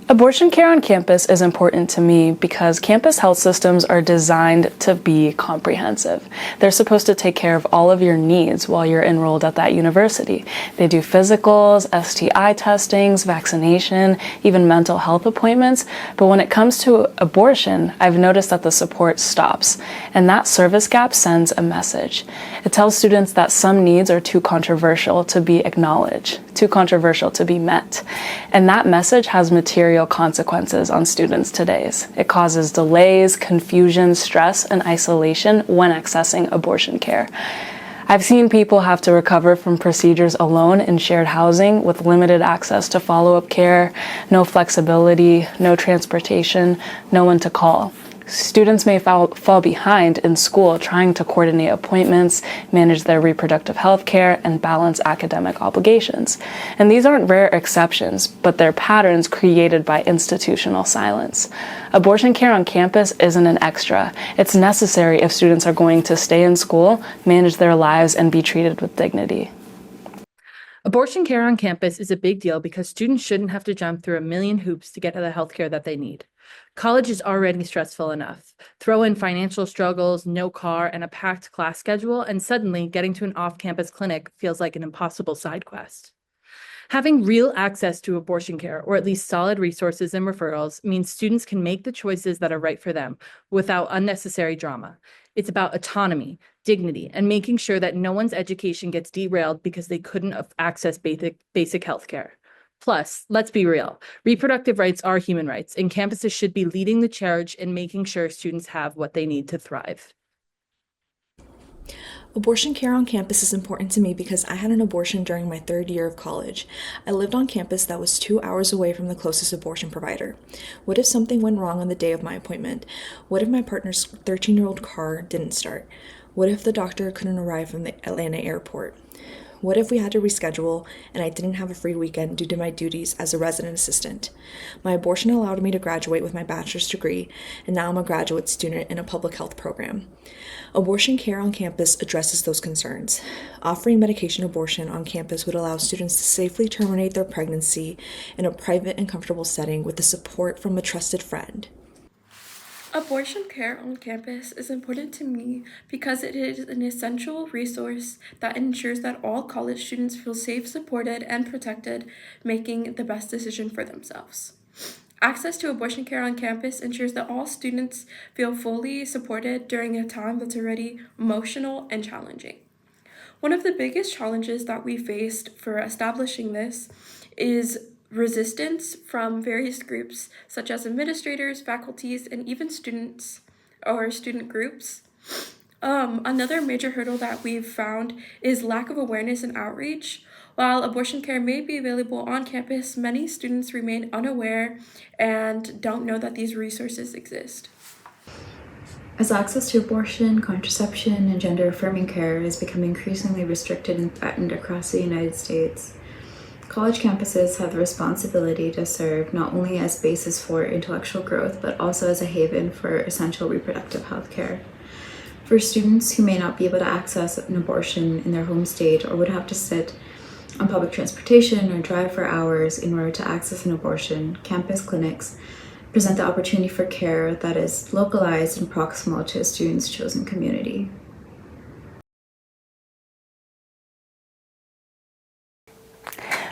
Abortion care on campus is important to me because campus health systems are designed to be comprehensive. They're supposed to take care of all of your needs while you're enrolled at that university. They do physicals, STI testings, vaccination, even mental health appointments. But when it comes to abortion, I've noticed that the support stops. And that service gap sends a message. It tells students that some needs are too controversial to be acknowledged, too controversial to be met. And that message has material consequences on students today. It causes delays, confusion, stress, and isolation when accessing abortion care. I've seen people have to recover from procedures alone in shared housing with limited access to follow-up care, no flexibility, no transportation, no one to call. Students may fall behind in school trying to coordinate appointments, manage their reproductive health care, and balance academic obligations. And these aren't rare exceptions, but they're patterns created by institutional silence. Abortion care on campus isn't an extra. It's necessary if students are going to stay in school, manage their lives, and be treated with dignity. Abortion care on campus is a big deal because students shouldn't have to jump through a million hoops to get to the healthcare that they need. College is already stressful enough. Throw in financial struggles, no car, and a packed class schedule, and suddenly getting to an off-campus clinic feels like an impossible side quest. Having real access to abortion care, or at least solid resources and referrals, means students can make the choices that are right for them without unnecessary drama. It's about autonomy, dignity, and making sure that no one's education gets derailed because they couldn't access basic health care. Plus, let's be real, reproductive rights are human rights, and campuses should be leading the charge in making sure students have what they need to thrive. Abortion care on campus is important to me because I had an abortion during my third year of college. I lived on campus that was 2 hours away from the closest abortion provider. What if something went wrong on the day of my appointment? What if my partner's 13-year-old car didn't start? What if the doctor couldn't arrive from the Atlanta airport? What if we had to reschedule and I didn't have a free weekend due to my duties as a resident assistant? My abortion allowed me to graduate with my bachelor's degree, and now I'm a graduate student in a public health program. Abortion care on campus addresses those concerns. Offering medication abortion on campus would allow students to safely terminate their pregnancy in a private and comfortable setting with the support from a trusted friend. Abortion care on campus is important to me because it is an essential resource that ensures that all college students feel safe, supported, and protected, making the best decision for themselves. Access to abortion care on campus ensures that all students feel fully supported during a time that's already emotional and challenging. One of the biggest challenges that we faced for establishing this is resistance from various groups such as administrators, faculties, and even students or student groups. Another major hurdle that we've found is lack of awareness and outreach. While abortion care may be available on campus, many students remain unaware and don't know that these resources exist. As access to abortion, contraception, and gender-affirming care is becoming increasingly restricted and threatened across the United States, college campuses have the responsibility to serve not only as basis for intellectual growth, but also as a haven for essential reproductive health care. For students who may not be able to access an abortion in their home state or would have to sit on public transportation or drive for hours in order to access an abortion, campus clinics present the opportunity for care that is localized and proximal to a student's chosen community.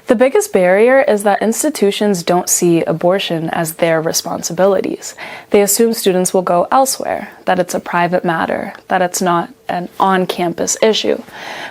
The biggest barrier is that institutions don't see abortion as their responsibilities. They assume students will go elsewhere, that it's a private matter, that it's not an on-campus issue.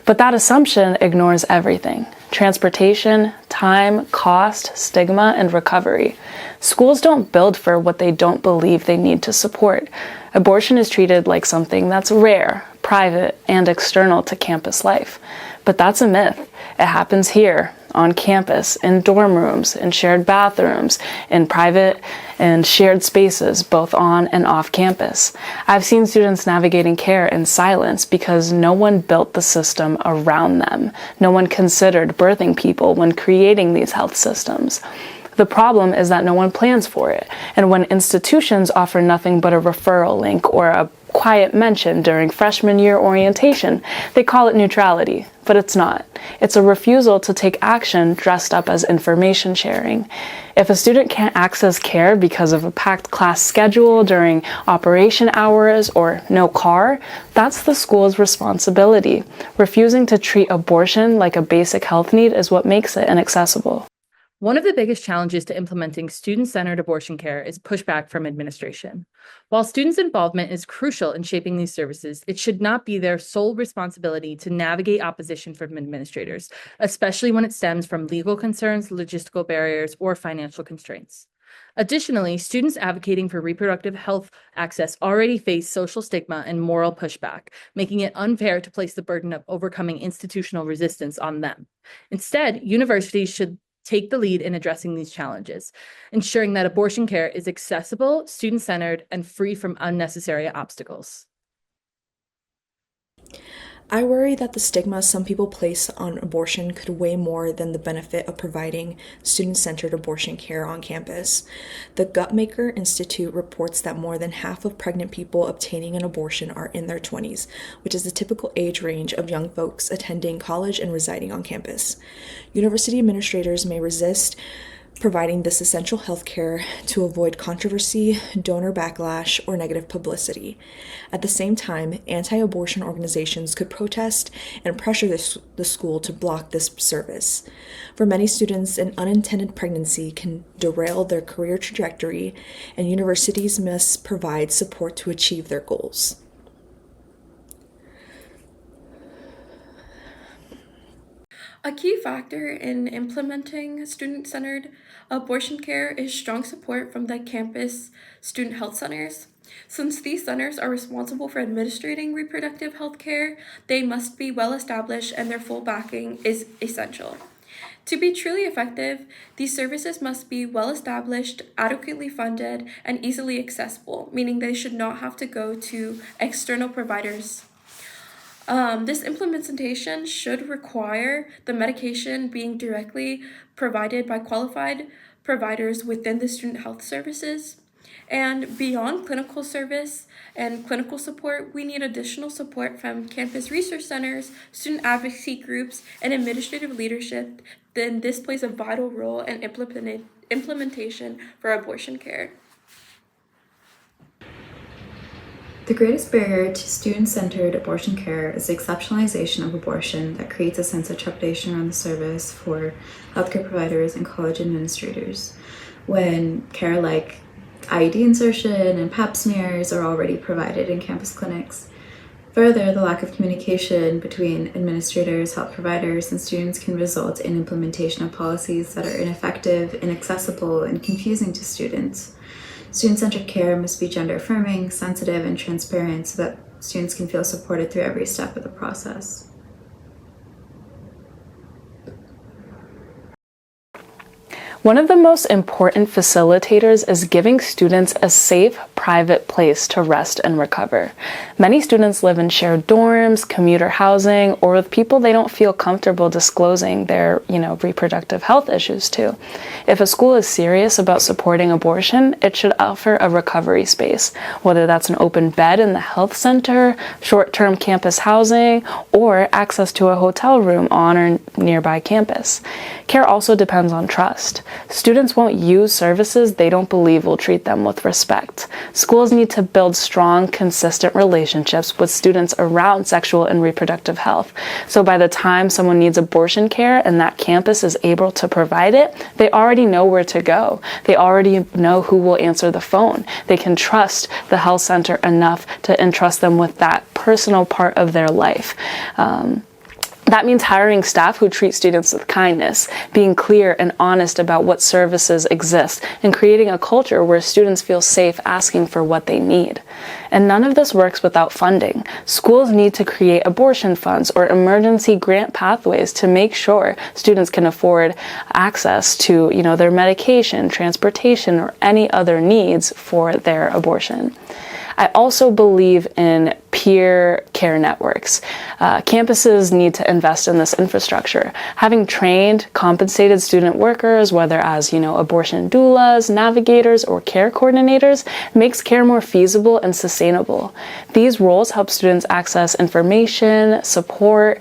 But that assumption ignores everything: transportation, time, cost, stigma, and recovery. Schools don't build for what they don't believe they need to support. Abortion is treated like something that's rare, private, and external to campus life. But that's a myth. It happens here, on campus, in dorm rooms, in shared bathrooms, in private and shared spaces, both on and off campus. I've seen students navigating care in silence because no one built the system around them. No one considered birthing people when creating these health systems. The problem is that no one plans for it, and when institutions offer nothing but a referral link or a quiet mention during freshman year orientation. They call it neutrality, but it's not. It's a refusal to take action dressed up as information sharing. If a student can't access care because of a packed class schedule during operation hours or no car, that's the school's responsibility. Refusing to treat abortion like a basic health need is what makes it inaccessible. One of the biggest challenges to implementing student-centered abortion care is pushback from administration. While students' involvement is crucial in shaping these services, it should not be their sole responsibility to navigate opposition from administrators, especially when it stems from legal concerns, logistical barriers, or financial constraints. Additionally, students advocating for reproductive health access already face social stigma and moral pushback, making it unfair to place the burden of overcoming institutional resistance on them. Instead, universities should take the lead in addressing these challenges, ensuring that abortion care is accessible, student-centered, and free from unnecessary obstacles. I worry that the stigma some people place on abortion could weigh more than the benefit of providing student-centered abortion care on campus. The Guttmaker Institute reports that more than half of pregnant people obtaining an abortion are in their 20s, which is the typical age range of young folks attending college and residing on campus. University administrators may resist providing this essential health care to avoid controversy, donor backlash, or negative publicity. At the same time, anti-abortion organizations could protest and pressure the school to block this service. For many students, an unintended pregnancy can derail their career trajectory, and universities must provide support to achieve their goals. A key factor in implementing student-centered abortion care is strong support from the campus student health centers. Since these centers are responsible for administrating reproductive health care, they must be well established and their full backing is essential. To be truly effective, these services must be well established, adequately funded, and easily accessible, meaning they should not have to go to external providers. This implementation should require the medication being directly provided by qualified providers within the student health services. And beyond clinical service and clinical support, we need additional support from campus research centers, student advocacy groups, and administrative leadership. Then this plays a vital role in implementation for abortion care. The greatest barrier to student-centered abortion care is the exceptionalization of abortion that creates a sense of trepidation around the service for healthcare providers and college administrators, when care like IUD insertion and pap smears are already provided in campus clinics. Further, the lack of communication between administrators, health providers, and students can result in implementation of policies that are ineffective, inaccessible, and confusing to students. Student-centered care must be gender-affirming, sensitive, and transparent so that students can feel supported through every step of the process. One of the most important facilitators is giving students a safe, private place to rest and recover. Many students live in shared dorms, commuter housing, or with people they don't feel comfortable disclosing their, reproductive health issues to. If a school is serious about supporting abortion, it should offer a recovery space, whether that's an open bed in the health center, short-term campus housing, or access to a hotel room on or nearby campus. Care also depends on trust. Students won't use services they don't believe will treat them with respect. Schools need to build strong, consistent relationships with students around sexual and reproductive health. So by the time someone needs abortion care and that campus is able to provide it, they already know where to go. They already know who will answer the phone. They can trust the health center enough to entrust them with that personal part of their life. That means hiring staff who treat students with kindness, being clear and honest about what services exist, and creating a culture where students feel safe asking for what they need. And none of this works without funding. Schools need to create abortion funds or emergency grant pathways to make sure students can afford access to, their medication, transportation, or any other needs for their abortion. I also believe in peer care networks. Campuses need to invest in this infrastructure. Having trained, compensated student workers, whether as, abortion doulas, navigators, or care coordinators, makes care more feasible and sustainable. These roles help students access information, support,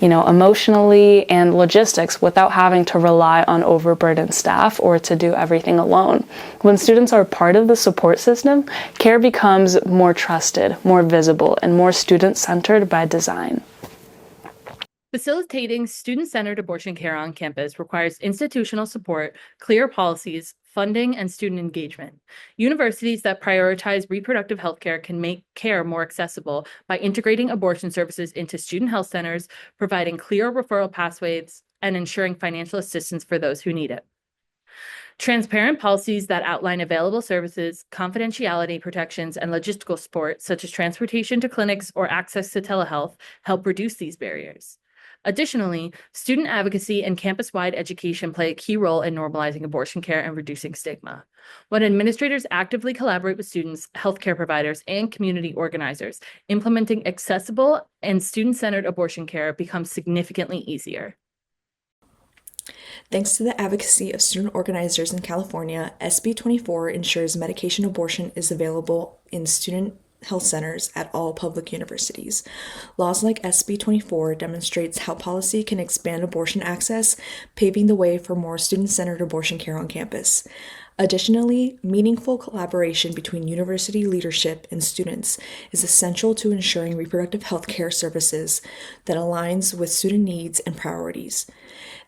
emotionally, and logistics without having to rely on overburdened staff or to do everything alone. When students are part of the support system, care becomes more trusted, more visible, and more student-centered by design. Facilitating student-centered abortion care on campus requires institutional support, clear policies, funding, and student engagement. Universities that prioritize reproductive health care can make care more accessible by integrating abortion services into student health centers, providing clear referral pathways, and ensuring financial assistance for those who need it. Transparent policies that outline available services, confidentiality protections, and logistical support, such as transportation to clinics or access to telehealth, help reduce these barriers. Additionally, student advocacy and campus-wide education play a key role in normalizing abortion care and reducing stigma. When administrators actively collaborate with students, healthcare providers, and community organizers, implementing accessible and student-centered abortion care becomes significantly easier. Thanks to the advocacy of student organizers in California, SB 24 ensures medication abortion is available in student health centers at all public universities. Laws like SB 24 demonstrates how policy can expand abortion access, paving the way for more student-centered abortion care on campus. Additionally, meaningful collaboration between university leadership and students is essential to ensuring reproductive health care services that aligns with student needs and priorities.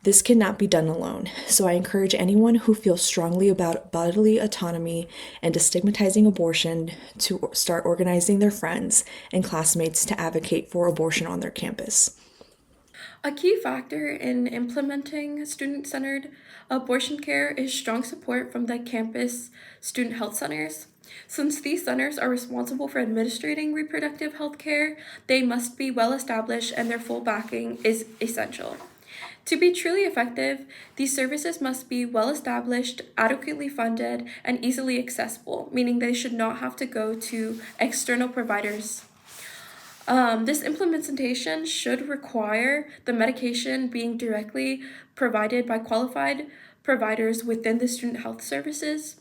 This cannot be done alone, so I encourage anyone who feels strongly about bodily autonomy and destigmatizing abortion to start organizing their friends and classmates to advocate for abortion on their campus. A key factor in implementing student-centered abortion care is strong support from the campus student health centers. Since these centers are responsible for administrating reproductive health care, they must be well established and their full backing is essential. To be truly effective, these services must be well established, adequately funded, and easily accessible, meaning they should not have to go to external providers. This implementation should require the medication being directly provided by qualified providers within the student health services.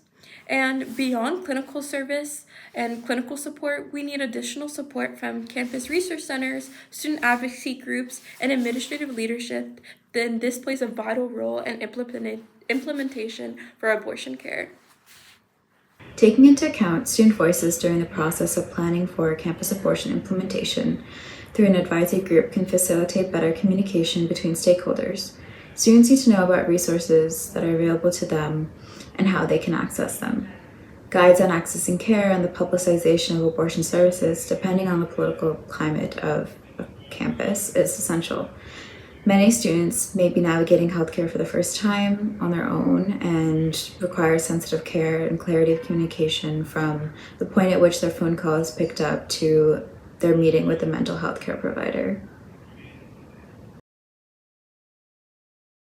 And beyond clinical service and clinical support, we need additional support from campus research centers, student advocacy groups, and administrative leadership. Then this plays a vital role in implementation for abortion care. Taking into account student voices during the process of planning for campus abortion implementation through an advisory group can facilitate better communication between stakeholders. Students need to know about resources that are available to them and how they can access them. Guides on accessing care and the publicization of abortion services, depending on the political climate of a campus, is essential. Many students may be navigating healthcare for the first time on their own and require sensitive care and clarity of communication from the point at which their phone call is picked up to their meeting with a mental health care provider.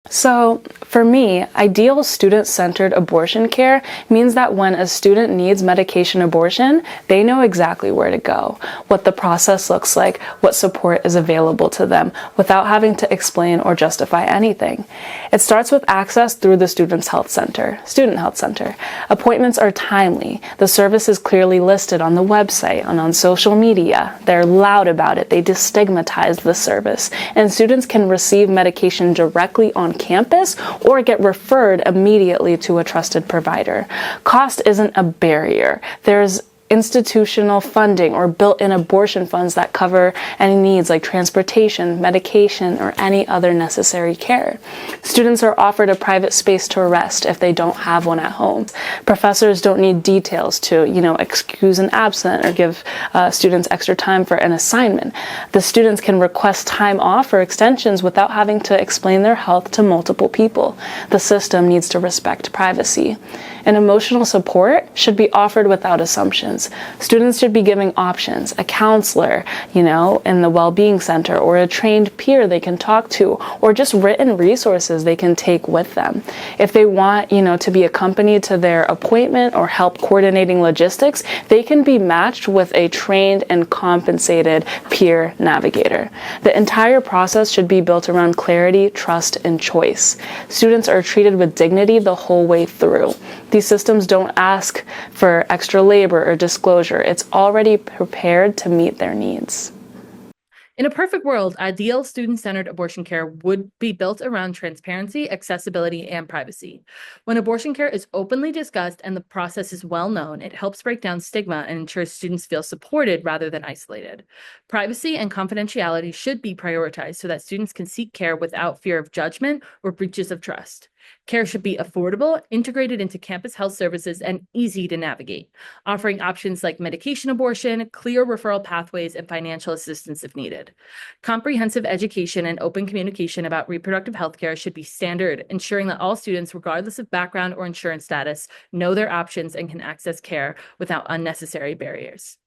So, for me, ideal student-centered abortion care means that when a student needs medication abortion, they know exactly where to go, what the process looks like, what support is available to them, without having to explain or justify anything. It starts with access through the student health center. Appointments are timely. The service is clearly listed on the website and on social media. They're loud about it. They destigmatize the service. And students can receive medication directly on campus or get referred immediately to a trusted provider. Cost isn't a barrier. There's institutional funding or built-in abortion funds that cover any needs like transportation, medication, or any other necessary care. Students are offered a private space to rest if they don't have one at home. Professors don't need details to, excuse an absent or give students extra time for an assignment. The students can request time off or extensions without having to explain their health to multiple people. The system needs to respect privacy. And emotional support should be offered without assumptions. Students should be giving options, a counselor, in the well-being center, or a trained peer they can talk to, or just written resources they can take with them. If they want, to be accompanied to their appointment or help coordinating logistics, they can be matched with a trained and compensated peer navigator. The entire process should be built around clarity, trust, and choice. Students are treated with dignity the whole way through. These systems don't ask for extra labor or disclosure. It's already prepared to meet their needs. In a perfect world, ideal student-centered abortion care would be built around transparency, accessibility, and privacy. When abortion care is openly discussed and the process is well known, it helps break down stigma and ensures students feel supported rather than isolated. Privacy and confidentiality should be prioritized so that students can seek care without fear of judgment or breaches of trust. Care should be affordable, integrated into campus health services, and easy to navigate, offering options like medication abortion, clear referral pathways, and financial assistance if needed. Comprehensive education and open communication about reproductive health care should be standard, ensuring that all students, regardless of background or insurance status, know their options and can access care without unnecessary barriers.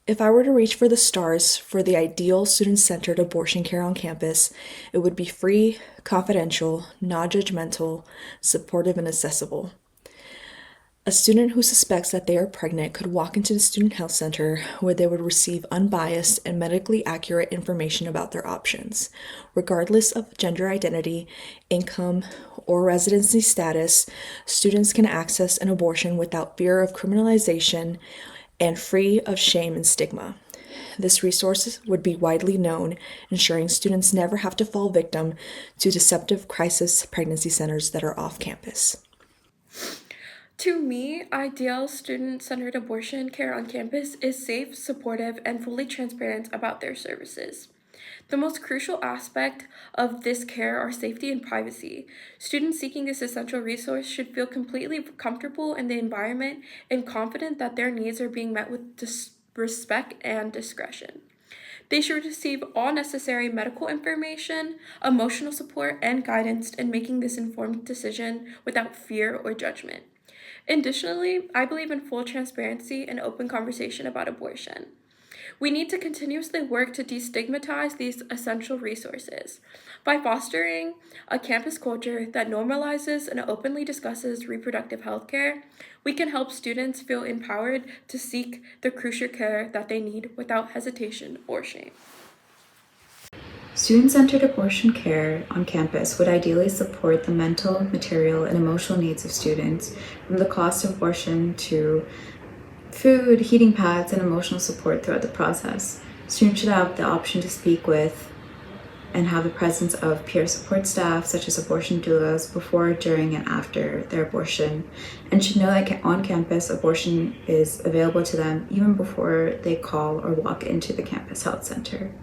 If I were to reach for the stars for the ideal student-centered abortion care on campus, it would be free, confidential, non-judgmental, supportive, and accessible. A student who suspects that they are pregnant could walk into the student health center where they would receive unbiased and medically accurate information about their options. Regardless of gender identity, income, or residency status, students can access an abortion without fear of criminalization and free of shame and stigma. This resource would be widely known, ensuring students never have to fall victim to deceptive crisis pregnancy centers that are off campus. To me, ideal student-centered abortion care on campus is safe, supportive, and fully transparent about their services. The most crucial aspect of this care are safety and privacy. Students seeking this essential resource should feel completely comfortable in the environment and confident that their needs are being met with respect and discretion. They should receive all necessary medical information, emotional support, and guidance in making this informed decision without fear or judgment. Additionally, I believe in full transparency and open conversation about abortion. We need to continuously work to destigmatize these essential resources. By fostering a campus culture that normalizes and openly discusses reproductive health care, we can help students feel empowered to seek the crucial care that they need without hesitation or shame. Student-centered abortion care on campus would ideally support the mental, material, and emotional needs of students, from the cost of abortion to food, heating pads, and emotional support throughout the process. Students should have the option to speak with and have the presence of peer support staff, such as abortion doulas, before, during, and after their abortion, and should know that on campus, abortion is available to them even before they call or walk into the campus health center.